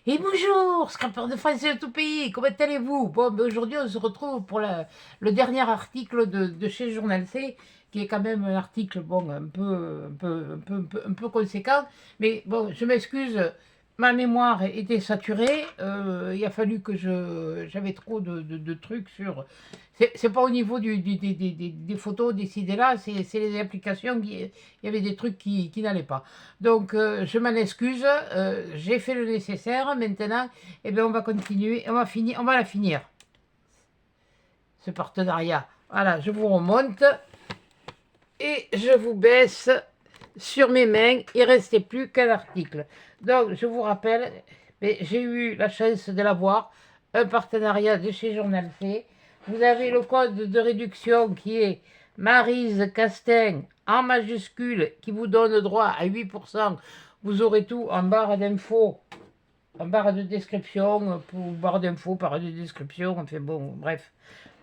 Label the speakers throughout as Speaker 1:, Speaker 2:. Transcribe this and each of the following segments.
Speaker 1: Et bonjour, scrapeur de français de tout pays, comment allez-vous? Bon, ben aujourd'hui, on se retrouve pour le dernier article de chez Journal C, qui est quand même un article, bon, un peu conséquent. Mais bon, je m'excuse, ma mémoire était saturée. Il a fallu que j'avais trop de trucs sur. C'est pas au niveau des photos, des CD-là, c'est les applications il y avait des trucs qui n'allaient pas. Donc, je m'en excuse, j'ai fait le nécessaire. Maintenant, eh bien, on va continuer, on va la finir, ce partenariat. Voilà, je vous remonte et je vous baisse sur mes mains. Il ne restait plus qu'un article. Donc, je vous rappelle, j'ai eu la chance de l'avoir, un partenariat de chez Journal C. Vous avez le code de réduction qui est Maryse Castin en majuscule qui vous donne droit à 8%. Vous aurez tout en barre d'infos, en barre de description, pour barre d'infos, barre de description, enfin bon, bref.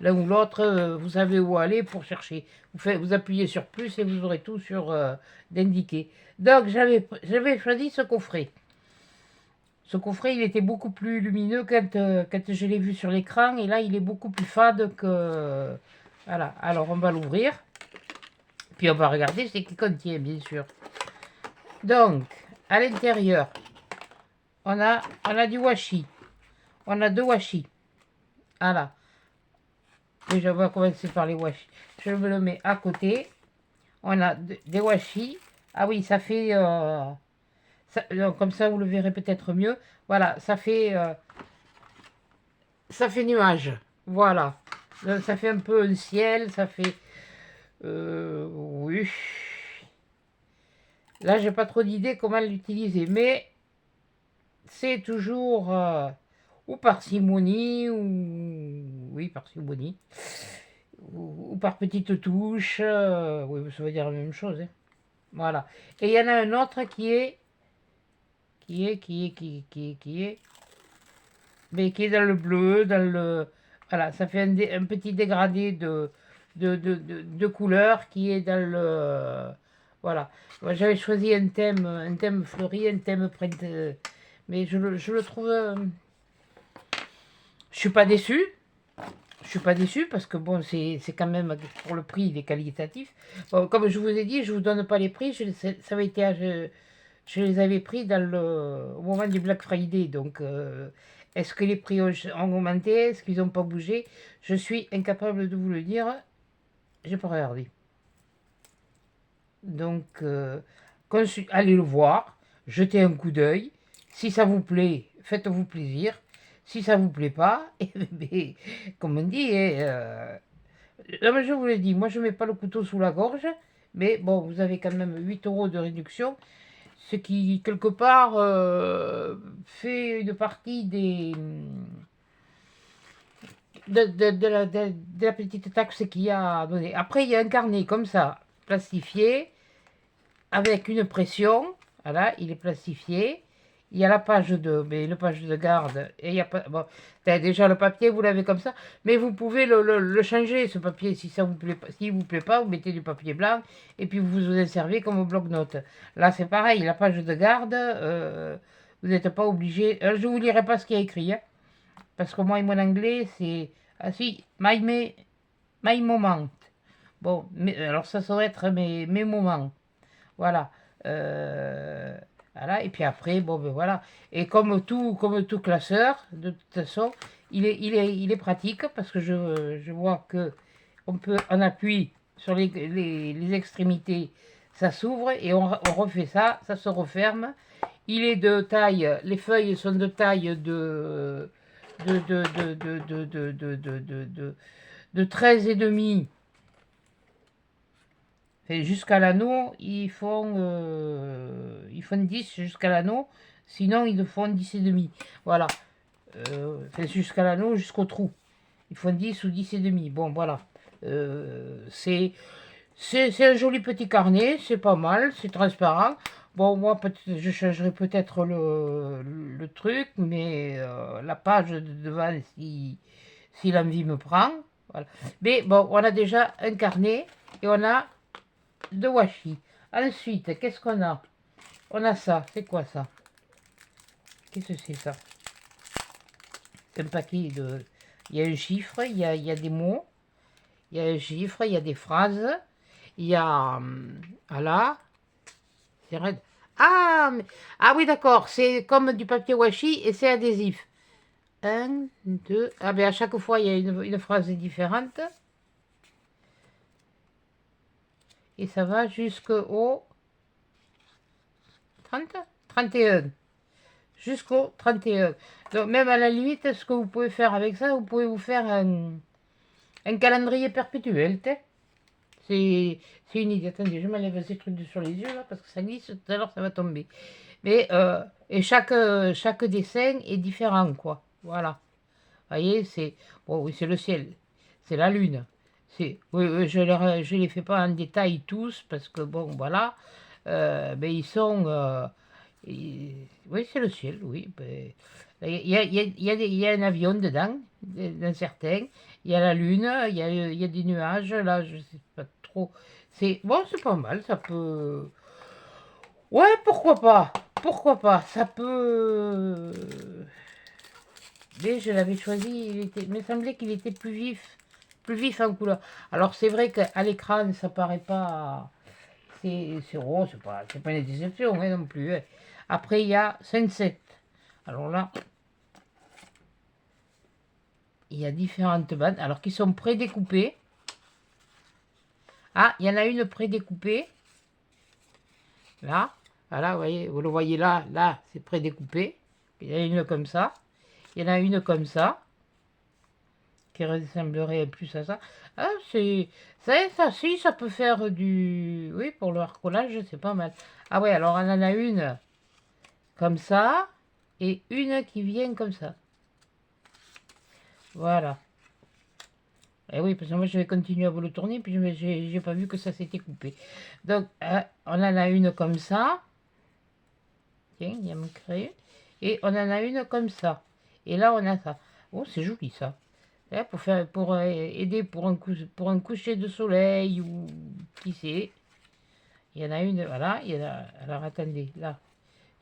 Speaker 1: L'un ou l'autre, vous savez où aller pour chercher. Vous appuyez sur plus et vous aurez tout sur d'indiqué. Donc j'avais choisi ce coffret. Ce coffret, il était beaucoup plus lumineux quand je l'ai vu sur l'écran. Et là, il est beaucoup plus fade que... Voilà, alors on va l'ouvrir. Puis on va regarder ce qu'il contient, bien sûr. Donc, à l'intérieur, on a du washi. On a deux washi. Voilà. Déjà, on va commencer par les washi. Je me le mets à côté. On a des washi. Ah oui, ça fait... comme ça, vous le verrez peut-être mieux. Voilà, ça fait nuage. Voilà. Ça fait un peu un ciel. Ça fait... oui. Là, j'ai pas trop d'idées comment l'utiliser. Mais c'est toujours... ou parcimonie, ou... Oui, parcimonie. Ou par petites touches. Oui, ça veut dire la même chose. Hein. Voilà. Et il y en a un autre mais qui est dans le bleu, dans le... Voilà, ça fait un petit dégradé de couleur qui est dans le... Voilà. Moi, j'avais choisi un thème fleuri, un thème printemps, mais je le trouve... je suis pas déçu. Je suis pas déçu parce que bon, c'est quand même pour le prix, il est qualitatif. Bon, comme je vous ai dit, je vous donne pas les prix. Ça avait été, je les avais pris au moment du Black Friday. Donc, est-ce que les prix ont augmenté? Est-ce qu'ils n'ont pas bougé? Je suis incapable de vous le dire. J'ai pas regardé. Donc, allez le voir, jetez un coup d'œil. Si ça vous plaît, faites-vous plaisir. Si ça vous plaît pas, comme on dit, non, mais je vous l'ai dit, moi je mets pas le couteau sous la gorge, mais bon, vous avez quand même 8 euros de réduction, ce qui, quelque part, fait une partie de la petite taxe qu'il y a à donner. Après, il y a un carnet comme ça, plastifié, avec une pression. Voilà, il est plastifié. Il y a la page page de garde. Et il y a pas, bon, déjà le papier, vous l'avez comme ça. Mais vous pouvez le changer, ce papier, si ça vous plaît pas. S'il vous plaît pas, vous mettez du papier blanc et puis vous vous en servez comme au bloc-notes. Là, c'est pareil, la page de garde, vous n'êtes pas obligé. Je ne vous lirai pas ce qu'il y a écrit, hein, parce que moi, mon anglais, c'est. Ah si, my moment. Bon, alors ça doit être mes moments. Voilà. Euh, voilà. Et puis après, bon, ben voilà. Et comme tout classeur, de toute façon, il est pratique parce que je vois que on appuie sur les extrémités, ça s'ouvre et on refait ça, ça se referme. Il est de taille, les feuilles sont de taille de 13 et demi. Jusqu'à l'anneau, ils font 10 jusqu'à l'anneau, sinon ils font 10 et demi. Voilà. Jusqu'à l'anneau, jusqu'au trou. Ils font 10 ou 10 et demi. Bon, voilà. C'est un joli petit carnet, c'est pas mal, c'est transparent. Bon, moi, je changerai peut-être le truc, mais la page de devant, si l'envie me prend. Voilà. Mais bon, on a déjà un carnet et on a de washi. Ensuite, qu'est-ce qu'on a? On a ça. C'est quoi ça? Qu'est-ce que c'est ça? C'est un paquet de... Il y a un chiffre, il y a des mots, il y a un chiffre, il y a des phrases, il y a... Voilà, c'est raide. Ah, ah oui, d'accord, c'est comme du papier washi et c'est adhésif. Un, deux... Ah ben à chaque fois, il y a une phrase différente. Et ça va jusqu'au 30, 31. Jusqu'au 31. Donc même à la limite, ce que vous pouvez faire avec ça, vous pouvez vous faire un calendrier perpétuel. C'est une idée. Attendez, je m'enlève ces trucs sur les yeux là, parce que ça glisse, tout à l'heure ça va tomber. Mais et chaque dessin est différent, quoi. Voilà. Vous voyez, c'est... Bon, oui, c'est le ciel. C'est la lune. Oui, je les fais pas en détail tous, parce que bon, voilà. Mais ils sont... oui, c'est le ciel, oui. Ben, il y a un avion dedans, dans certains. Il y a la lune, il y a des nuages. Là, je sais pas trop. C'est bon, c'est pas mal. Ça peut. Ouais, pourquoi pas? Pourquoi pas? Ça peut. Mais je l'avais choisi. Il me semblait qu'il était plus vif en couleur. Alors c'est vrai qu'à l'écran, ça paraît pas. C'est rose, c'est pas une déception hein, non plus. Hein. Après, il y a Sunset. Alors là, il y a différentes bandes, alors qui sont prédécoupées. Ah, il y en a une prédécoupée. Là, voilà, vous le voyez là, c'est prédécoupé. Il y en a une comme ça. Il y en a une comme ça, qui ressemblerait plus à ça. Ah, si, ça peut faire du... Oui, pour le recollage, c'est pas mal. Ah ouais, alors on en a une comme ça, et une qui vient comme ça. Voilà. Et oui, parce que moi je vais continuer à vous le tourner, puis j'ai pas vu que ça s'était coupé. Donc, on en a une comme ça. Tiens, il y a me créé. Et on en a une comme ça. Et là, on a ça. Oh, c'est joli ça. Là, pour aider pour un coucher de soleil ou qui sait. Il y en a une, voilà. Alors attendez, là,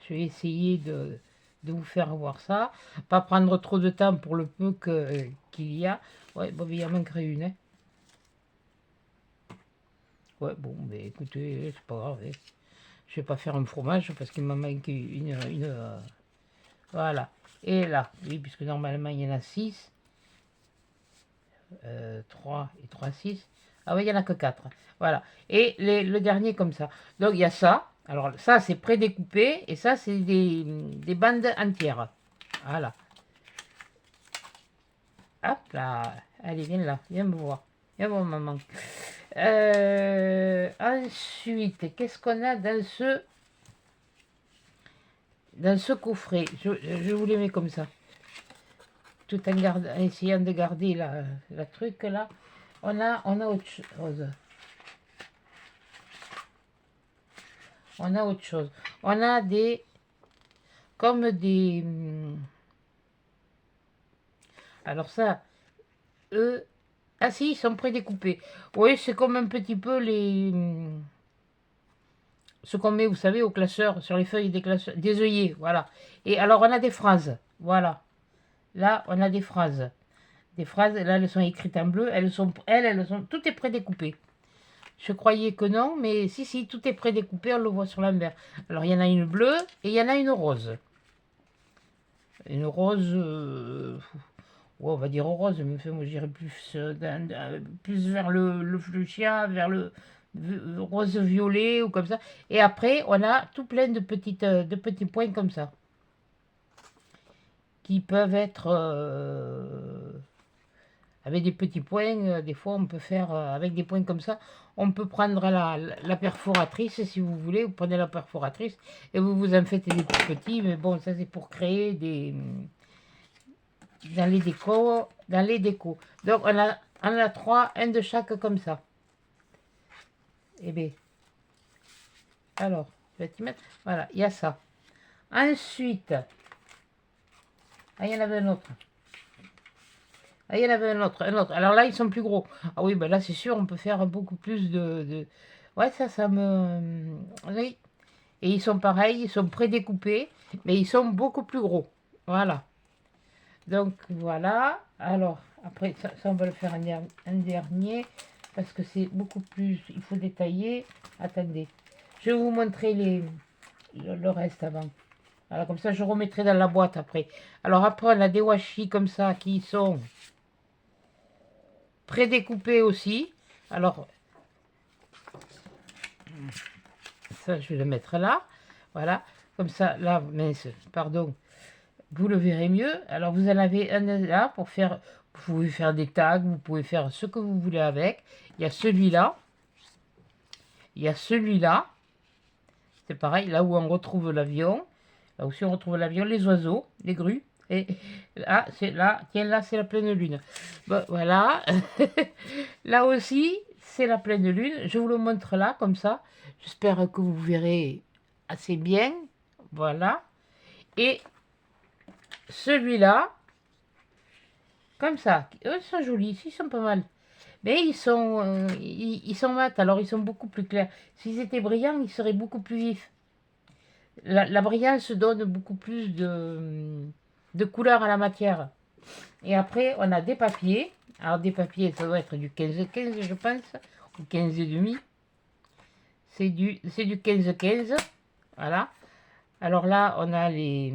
Speaker 1: je vais essayer de vous faire voir ça. Pas prendre trop de temps pour le peu qu'il y a. Ouais, bon, il y en manquerait une. Hein. Ouais, bon, mais écoutez, c'est pas grave. Hein. Je vais pas faire un fromage parce qu'il m'a manqué voilà. Et là, oui, puisque normalement il y en a 6. 3 et 3, 6. Ah oui, il n'y en a que 4. Voilà. Et le dernier comme ça. Donc il y a ça. Alors ça, c'est prédécoupé. Et ça, c'est des bandes entières. Voilà. Hop là. Allez, viens là. Viens me voir. Viens voir maman. Ensuite, qu'est-ce qu'on a dans ce coffret? Je vous les mets comme ça. Tout en essayant de garder la truc là. On a autre chose. On a autre chose. On a comme des... Alors ça, eux... Ah si, ils sont prédécoupés. Oui, c'est comme un petit peu ce qu'on met, vous savez, au classeur, sur les feuilles des classeurs, des œillets, voilà. Et alors, on a des phrases, voilà. Là, on a des phrases. Des phrases, là, elles sont écrites en bleu, elles sont, tout est prédécoupé. Je croyais que non, mais si, tout est prédécoupé, on le voit sur l'envers. Alors, il y en a une bleue et il y en a une rose. Une rose, ouais, on va dire rose, mais moi je dirais plus vers le fuchsia, vers le rose violet ou comme ça. Et après, on a tout plein de petits points comme ça. Qui peuvent être avec des petits points. Des fois, on peut faire avec des points comme ça. On peut prendre la perforatrice, si vous voulez. Vous prenez la perforatrice et vous en faites des tout petits. Mais bon, ça c'est pour créer des... Dans les décos. Donc, on a 3, un de chaque comme ça. Eh bien, alors, je vais t'y mettre. Voilà, il y a ça. Ensuite, il y en avait un autre. Il y en avait un autre. Alors là, ils sont plus gros. Ah oui, ben là, c'est sûr, on peut faire beaucoup plus de... Ouais, ça me... Oui. Et ils sont pareils, ils sont prédécoupés, mais ils sont beaucoup plus gros. Voilà. Donc voilà. Alors, après, ça on va le faire un dernier, parce que c'est beaucoup plus, il faut détailler. Attendez, je vais vous montrer le reste avant. Alors comme ça, je remettrai dans la boîte après. Alors après, on a des washi comme ça qui sont prédécoupés aussi. Alors, ça, je vais le mettre là. Voilà, comme ça, là, mince, pardon, vous le verrez mieux. Alors, vous en avez un là pour faire, vous pouvez faire des tags, vous pouvez faire ce que vous voulez avec. Il y a celui-là. Il y a celui-là. C'est pareil, là où on retrouve l'avion. Là aussi, on retrouve l'avion, les oiseaux, les grues. Et là, c'est là, tiens, là, c'est la pleine lune. Bon, voilà. Là aussi, c'est la pleine lune. Je vous le montre là, comme ça. J'espère que vous verrez assez bien. Voilà. Et celui-là, comme ça. Eux, ils sont jolis, ils sont pas mal. Mais ils sont mat, alors ils sont beaucoup plus clairs. S'ils étaient brillants, ils seraient beaucoup plus vifs. La brillance donne beaucoup plus de couleur à la matière. Et après, on a des papiers. Alors, des papiers, ça doit être du 15-15, je pense, ou 15 et demi. C'est du 15-15. Voilà. Alors là, on a les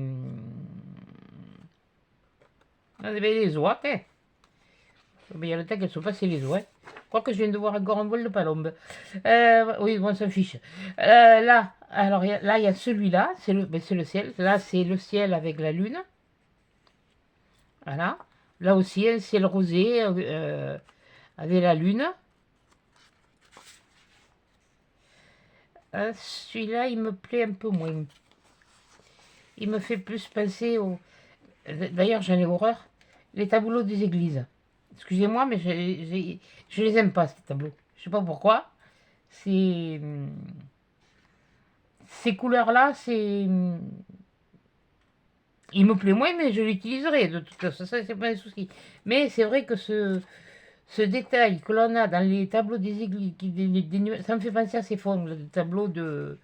Speaker 1: oies. Hein. Mais il y a le temps qu'elles sont passées les oies. Je crois que je viens de voir encore un vol de palombe. Oui, bon, on s'en fiche. Là, alors là, il y a celui-là, c'est le ciel. Là, c'est le ciel avec la lune. Voilà. Là aussi, un ciel rosé avec la lune. Celui-là, il me plaît un peu moins. Il me fait plus penser au... D'ailleurs, j'en ai horreur. Les tableaux des églises. Excusez-moi, mais je les aime pas, ces tableaux. Je sais pas pourquoi. C'est... Ces couleurs-là, c'est... Il me plaît moins, mais je l'utiliserai. De toute façon, ça, c'est pas un souci. Mais c'est vrai que ce détail que l'on a dans les tableaux des églises, ça me fait penser à ces fonds, les tableaux de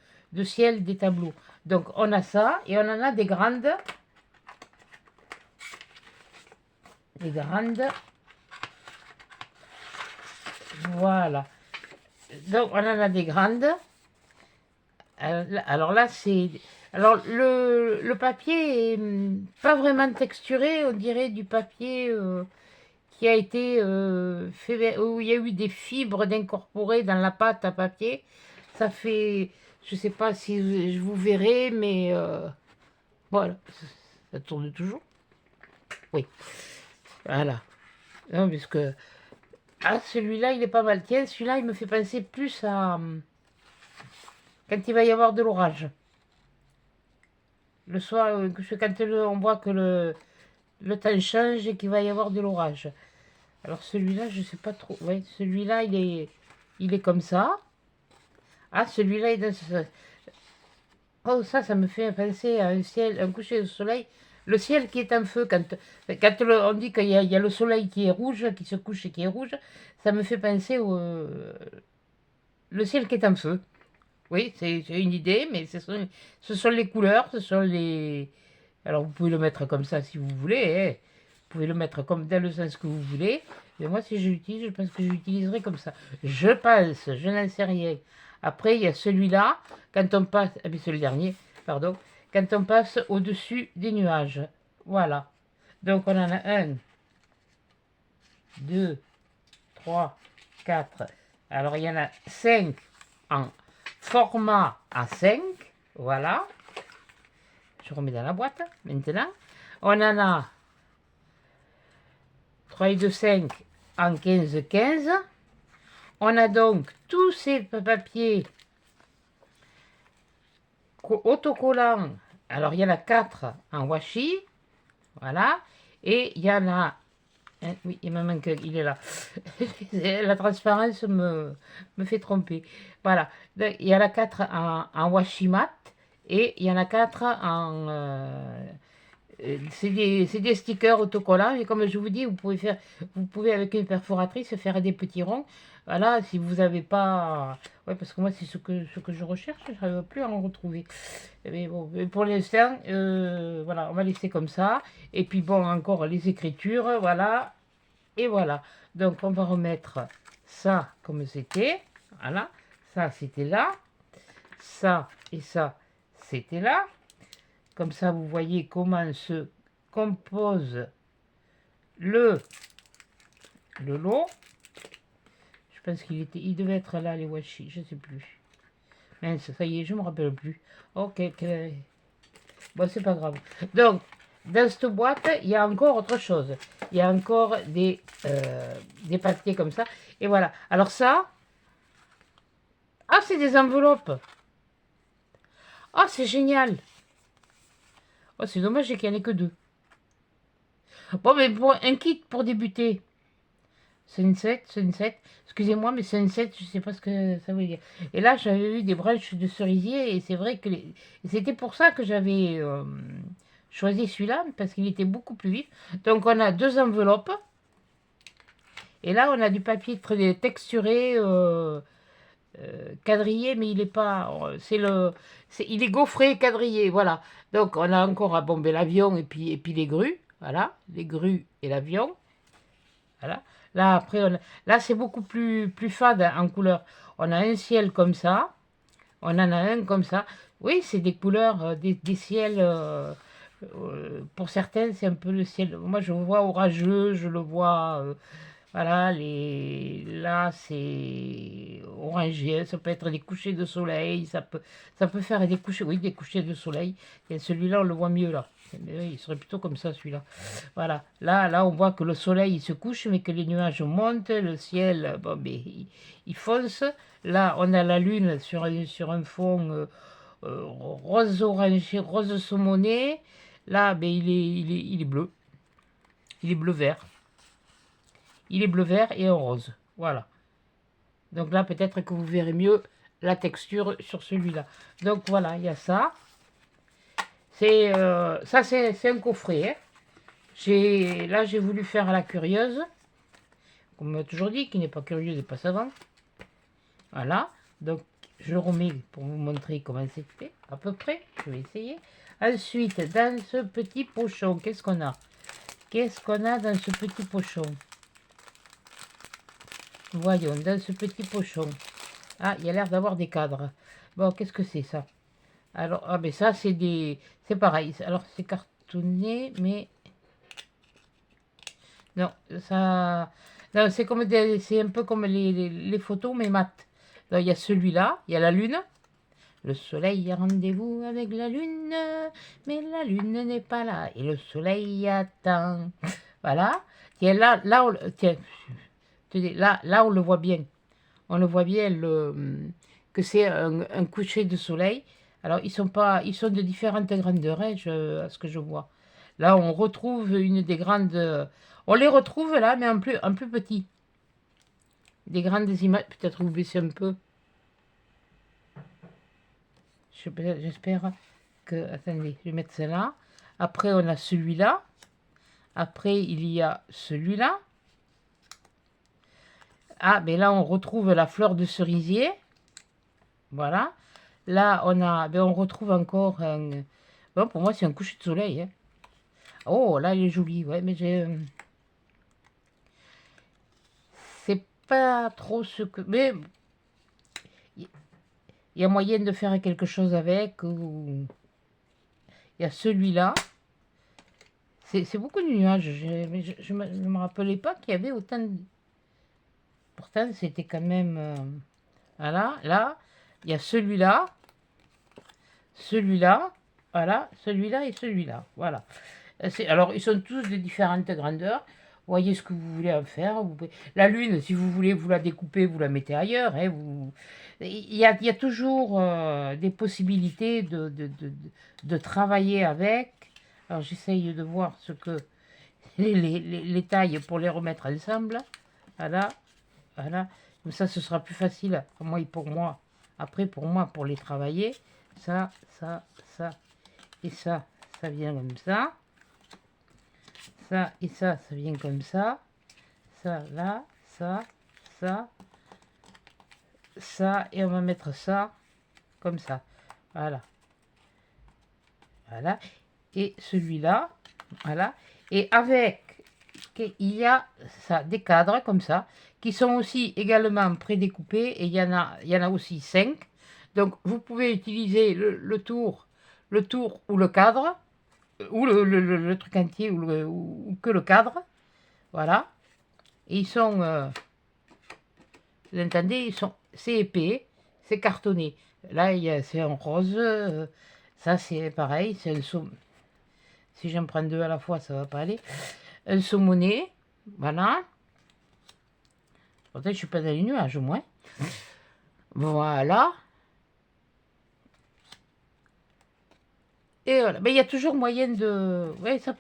Speaker 1: ciel des tableaux. Donc on a ça, et on en a des grandes. Des grandes. Voilà. Donc on en a des grandes. Alors là, c'est... Alors le papier est pas vraiment texturé, on dirait du papier... qui a été fait, où il y a eu des fibres d'incorporer dans la pâte à papier. Ça fait, je sais pas si je vous verrai, mais voilà, ça tourne toujours. Oui, voilà. Non, puisque, ah, celui-là, il est pas mal. Tiens, celui-là, il me fait penser plus à quand il va y avoir de l'orage. Le soir, quand on voit que le temps change et qu'il va y avoir de l'orage. Alors celui-là, je sais pas trop. Ouais, celui-là, il est comme ça. Ah, celui-là, il est dans ce... Oh, ça me fait penser à un ciel, un coucher de soleil. Le ciel qui est en feu, quand on dit qu'il y a le soleil qui est rouge, qui se couche et qui est rouge, ça me fait penser au le ciel qui est en feu. Oui, c'est une idée, mais ce sont les couleurs, ce sont les... Alors vous pouvez le mettre comme ça si vous voulez, hein. Vous pouvez le mettre comme dans le sens que vous voulez. Mais moi, si je l'utilise, je pense que je l'utiliserai comme ça. Je pense, je n'en sais rien. Après, il y a celui-là, quand on passe... Ah bien, c'est le dernier, pardon. Quand on passe au-dessus des nuages. Voilà. Donc, on en a 1, 2, 3, 4. Alors, il y en a 5 en format A5. Voilà. Je remets dans la boîte, maintenant. On en a 3 et 2, 5 en 15-15. On a donc tous ces papiers autocollants. Alors, il y en a 4 en washi. Voilà. Et il y en a... oui, il me manque, il est là. La transparence me fait tromper. Voilà. Donc, il y en a 4 en washi mat. Et il y en a 4 en C'est des stickers autocollants et comme je vous dis, vous pouvez avec une perforatrice faire des petits ronds. Voilà, si vous n'avez pas, ouais, parce que moi c'est ce que je recherche, je n'arrive plus à en retrouver. Mais bon, mais pour l'instant, voilà, on va laisser comme ça. Et puis bon, encore les écritures, voilà, et voilà. Donc on va remettre ça comme c'était, voilà, ça c'était là, ça et ça c'était là. Comme ça, vous voyez comment se compose le lot. Je pense il devait être là, les washi, je ne sais plus. Mince, ça y est, je ne me rappelle plus. Ok, bon, c'est pas grave. Donc, dans cette boîte, il y a encore autre chose. Il y a encore des papiers comme ça. Et voilà. Alors ça, ah, c'est des enveloppes. Ah, c'est génial. Oh, c'est dommage qu'il n'y en ait que deux. Bon, mais pour un kit pour débuter, Sunset, excusez-moi, mais sunset, je ne sais pas ce que ça veut dire. Et là, j'avais eu des branches de cerisier, et c'est vrai que c'était pour ça que j'avais choisi celui-là, parce qu'il était beaucoup plus vif. Donc, on a deux enveloppes, et là, on a du papier très texturé, quadrillé, mais il est pas, il est gaufré, quadrillé, voilà. Donc, on a encore à bomber l'avion, et puis les grues, voilà, les grues et l'avion. Voilà. Là, après, là c'est beaucoup plus fade en couleur. On a un ciel comme ça. On en a un comme ça. Oui, c'est des couleurs, des ciels. Pour certaines, c'est un peu le ciel. Moi, je le vois orageux, je le vois. Voilà, là, c'est orangé. Ça peut être des couchers de soleil. Ça peut faire des couchers, oui, des couchers de soleil. Et celui-là, on le voit mieux là. Mais oui, il serait plutôt comme ça, celui-là. Voilà, là, on voit que le soleil il se couche, mais que les nuages montent, le ciel, bon, ben, il fonce. Là, on a la lune sur un fond rose orangé, rose saumoné. Là, ben, il est bleu. Il est bleu-vert. Il est bleu-vert et en rose. Voilà. Donc là, peut-être que vous verrez mieux la texture sur celui-là. Donc voilà, il y a ça. C'est un coffret. Hein. Là, j'ai voulu faire à la curieuse. Comme on m'a toujours dit, qui n'est pas curieux n'est pas savant. Voilà. Donc, je le remets pour vous montrer comment c'est fait, à peu près. Je vais essayer. Ensuite, dans ce petit pochon, qu'est-ce qu'on a? Qu'est-ce qu'on a dans ce petit pochon? Voyons, dans ce petit pochon. Ah, il y a l'air d'avoir des cadres. Bon, qu'est-ce que c'est ça? Alors, ah ben ça, c'est pareil. Alors, c'est cartonné, mais... Non, ça... Non, c'est un peu comme les photos, mais mat. Donc, il y a celui-là, il y a la lune. Le soleil a rendez-vous avec la lune, mais la lune n'est pas là. Et le soleil attend. Voilà. Tiens, tiens, là, on le voit bien. On le voit bien que c'est un coucher de soleil. Alors, ils sont de différentes grandeurs, hein, à ce que je vois. Là, on retrouve une des grandes... On les retrouve là, mais en plus petit. Des grandes images. Peut-être vous baissez un peu. J'espère que... Attendez, je vais mettre celle-là. Après, on a celui-là. Après, il y a celui-là. Ah, mais là, on retrouve la fleur de cerisier. Voilà. Là, on retrouve encore un... Bon, pour moi, c'est un coucher de soleil. Hein. Oh, là, il est joli. Ouais, mais c'est pas trop ce que... Mais il y a moyen de faire quelque chose avec. Il y a celui-là. C'est beaucoup de nuages. Je ne me rappelais pas qu'il y avait autant de... Pourtant, c'était quand même... Voilà, là, il y a celui-là. Celui-là. Voilà, celui-là et celui-là. Voilà. Alors, ils sont tous de différentes grandeurs. Voyez ce que vous voulez en faire. La lune, si vous voulez, vous la découpez, vous la mettez ailleurs. Hein, il y a toujours des possibilités de travailler avec. Alors, j'essaye de voir ce que les tailles pour les remettre ensemble. Voilà, voilà. Comme ça, ce sera plus facile pour moi et pour moi. Après, pour moi, pour les travailler. Ça, ça et ça vient comme ça. ça et ça vient comme ça. Ça, là, ça, ça, ça. Et on va mettre ça comme ça. Voilà. Voilà. Et celui-là, voilà. Et avec, il y a ça, des cadres comme ça, qui sont aussi également prédécoupés. Et il y en a aussi 5. Donc, vous pouvez utiliser le tour ou le cadre, ou le truc entier, ou que le cadre. Voilà. Et ils sont, vous entendez, c'est épais, c'est cartonné. Là, c'est en rose. Ça, c'est pareil. C'est un si j'en prends 2 à la fois, ça va pas aller. Un saumonnet. Voilà. Pourtant, je suis pas dans les nuages, au moins. Voilà. Et voilà. Mais il y a toujours moyen de... Oui, ça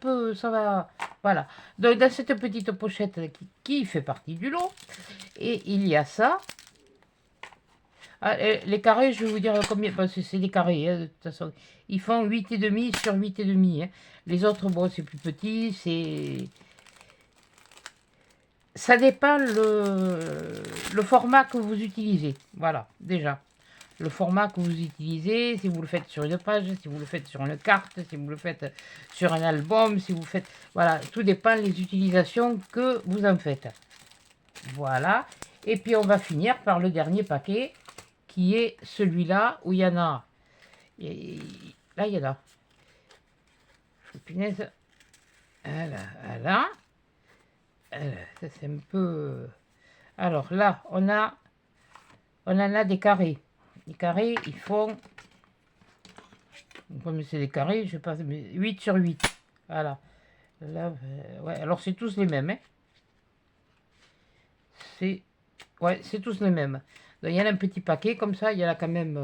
Speaker 1: va... Voilà. Donc, dans cette petite pochette qui fait partie du lot, et il y a ça. Ah, les carrés, je vais vous dire combien, parce que c'est des carrés, hein, de toute façon. Ils font 8,5 sur 8,5. Hein. Les autres, bon, c'est plus petit, c'est... Ça dépend le format que vous utilisez. Voilà, déjà. Le format que vous utilisez, si vous le faites sur une page, si vous le faites sur une carte, si vous le faites sur un album, si vous faites... Voilà, tout dépend des utilisations que vous en faites. Voilà. Et puis, on va finir par le dernier paquet, qui est celui-là, où il y en a... Et là, il y en a. Punaise. Voilà, voilà. Ça, c'est un peu... Alors, là, on en a des carrés. Les carrés, ils font... Comme c'est des carrés, je sais pas, 8 sur 8. Voilà. Là, ouais, alors c'est tous les mêmes. Hein. C'est tous les mêmes. Donc, il y en a un petit paquet, comme ça, il y en a quand même...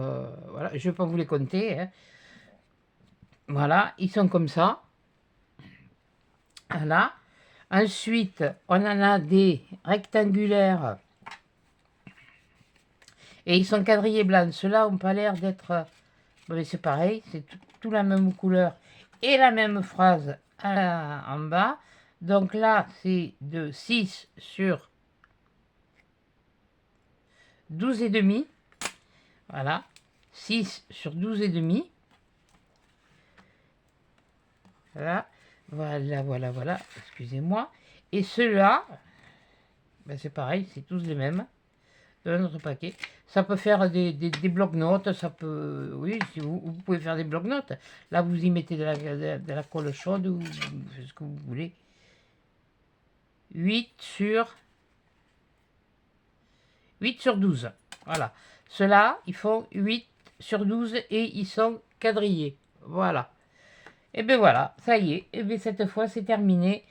Speaker 1: voilà, je ne vais pas vous les compter. Hein. Voilà, ils sont comme ça. Voilà. Ensuite, on en a des rectangulaires. Et ils sont quadrillés blancs. Ceux-là n'ont pas l'air d'être... Bon, c'est pareil, c'est tout la même couleur et la même phrase en bas. Donc là, c'est de 6 sur 12,5. Voilà. 6 sur 12,5. Voilà. Voilà. Excusez-moi. Et ceux-là, ben c'est pareil, c'est tous les mêmes. De notre paquet. Ça peut faire des blocs-notes, ça peut... Oui, si vous pouvez faire des blocs-notes. Là, vous y mettez de la colle chaude ou ce que vous voulez. 8 sur 12. Voilà. Ceux-là, ils font 8 sur 12 et ils sont quadrillés. Voilà. Et bien voilà, ça y est. Et bien cette fois, c'est terminé.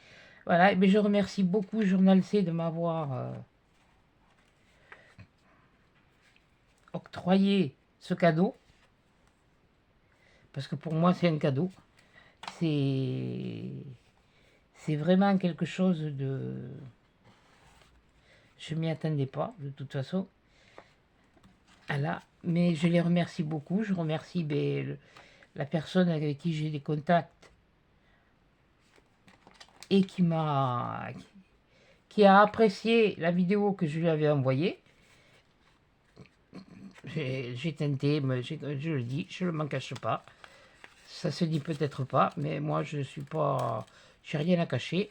Speaker 1: Voilà. Et bien je remercie beaucoup Journal C de m'avoir... octroyer ce cadeau, parce que pour moi c'est un cadeau, c'est vraiment quelque chose de... Je m'y attendais pas, de toute façon. Voilà, mais je les remercie beaucoup, je remercie la personne avec qui j'ai des contacts et qui a apprécié la vidéo que je lui avais envoyée. J'ai tenté, mais je le dis, je ne m'en cache pas. Ça se dit peut-être pas, mais moi je suis pas... J'ai rien à cacher.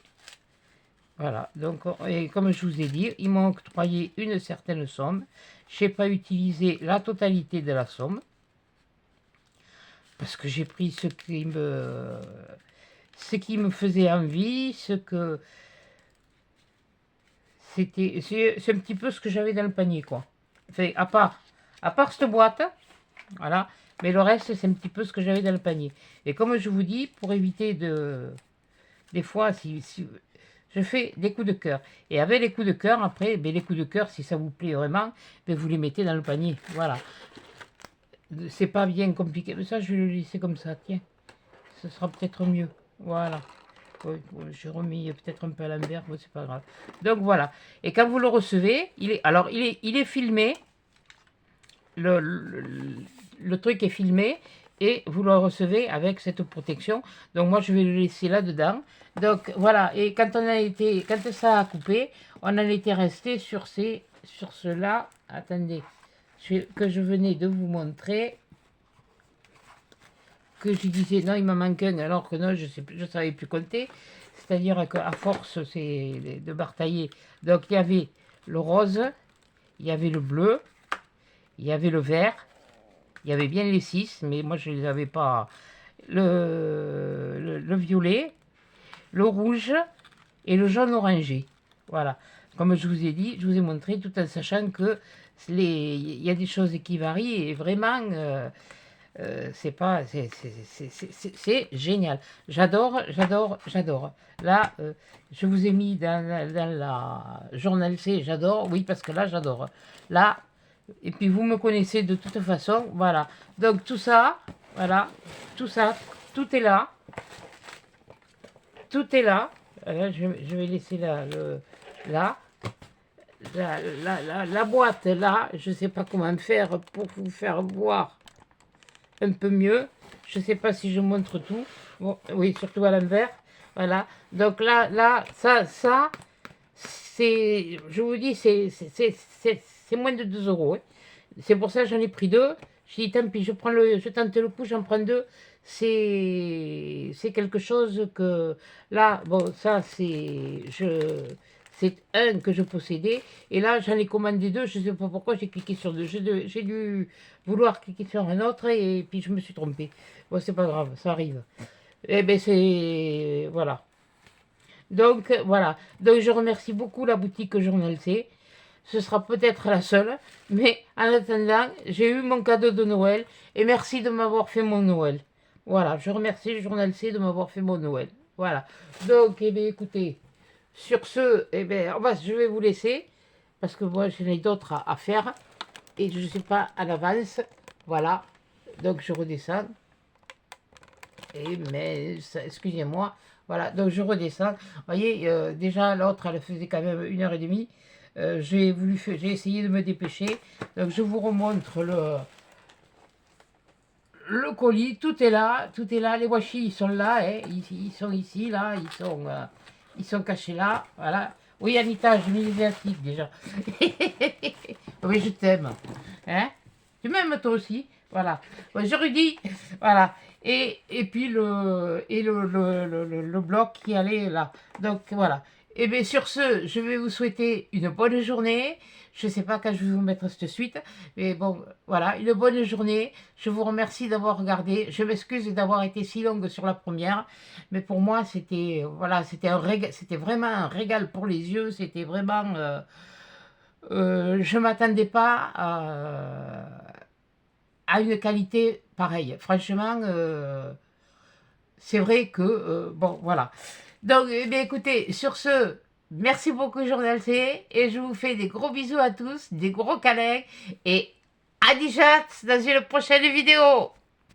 Speaker 1: Voilà, donc, et comme je vous ai dit, ils m'ont octroyé une certaine somme. Je n'ai pas utilisé la totalité de la somme. Parce que j'ai pris ce qui me faisait envie, c'est un petit peu ce que j'avais dans le panier, quoi. Enfin, à part cette boîte, voilà, mais le reste, c'est un petit peu ce que j'avais dans le panier. Et comme je vous dis, pour éviter des fois, si je fais des coups de cœur. Et avec les coups de cœur, après, les coups de cœur, si ça vous plaît vraiment, vous les mettez dans le panier. Voilà. C'est pas bien compliqué. Mais ça, je vais le laisser comme ça, tiens. Ce sera peut-être mieux. Voilà. Oui, j'ai remis peut-être un peu à l'envers, mais c'est pas grave. Donc voilà. Et quand vous le recevez, il est filmé. Le truc est filmé. et vous le recevez avec cette protection. Donc moi je vais le laisser là-dedans. Donc voilà, et quand ça a coupé, on en était resté sur cela. Attendez, que je venais de vous montrer, que je disais non il m'en manque un alors que non je savais plus compter. C'est-à-dire qu'à force de batailler, donc il y avait le rose, il y avait le bleu, il y avait le vert, il y avait bien les 6, mais moi je ne les avais pas. Le violet, le rouge et le jaune orangé. Voilà. Comme je vous ai dit, je vous ai montré tout en sachant que il y a des choses qui varient et vraiment, c'est pas, c'est génial. J'adore, j'adore, j'adore. Là, je vous ai mis dans la Journal C, j'adore, oui, parce que là, j'adore. Là, et puis vous me connaissez de toute façon, voilà. Donc tout ça, voilà, tout ça, tout est là. Tout est là. Là je vais laisser là, la boîte là. Je ne sais pas comment faire pour vous faire voir un peu mieux. Je ne sais pas si je montre tout. Bon, oui, surtout à l'envers. Voilà. Donc là, ça, c'est, je vous dis, c'est moins de 2 euros. Hein. C'est pour ça que j'en ai pris 2. Je dis, tant pis, je tente le coup, j'en prends 2. C'est quelque chose que, là, bon, ça, c'est un que je possédais. Et là, j'en ai commandé 2. Je ne sais pas pourquoi j'ai cliqué sur 2. J'ai dû vouloir cliquer sur un autre et puis je me suis trompée. Bon, c'est pas grave, ça arrive. Eh bien, c'est... Voilà. Donc, voilà. Donc, je remercie beaucoup la boutique Journal C. Ce sera peut-être la seule. Mais en attendant, j'ai eu mon cadeau de Noël. Et merci de m'avoir fait mon Noël. Voilà. Je remercie le Journal C de m'avoir fait mon Noël. Voilà. Donc, eh bien, écoutez. Sur ce, eh bien, je vais vous laisser. Parce que moi, j'en ai d'autres à faire. Et je ne sais pas à l'avance. Voilà. Donc, je redescends. Mais excusez-moi, voilà, donc je redescends. Vous voyez, déjà l'autre, elle faisait quand même 1h30. J'ai essayé de me dépêcher. Donc je vous remontre le colis. Tout est là, tout est là. Les washi, ils sont là, hein. Ils sont ici, là, ils sont cachés là, voilà. Oui, Anita, je mis les articles déjà. Oui, je t'aime. Hein? Tu m'aimes toi aussi? Voilà. Ouais, je redis, voilà. Et puis le bloc qui allait là. Donc voilà. Et bien sur ce, je vais vous souhaiter une bonne journée. Je ne sais pas quand je vais vous mettre cette suite. Mais bon, voilà, une bonne journée. Je vous remercie d'avoir regardé. Je m'excuse d'avoir été si longue sur la première. Mais pour moi, c'était voilà, c'était vraiment un régal pour les yeux. C'était vraiment... je ne m'attendais pas à une qualité pareille. Franchement, c'est vrai que... bon, voilà. Donc, eh bien, écoutez, sur ce, merci beaucoup Journal C, et je vous fais des gros bisous à tous, des gros câlins, et à Dijat dans une prochaine vidéo.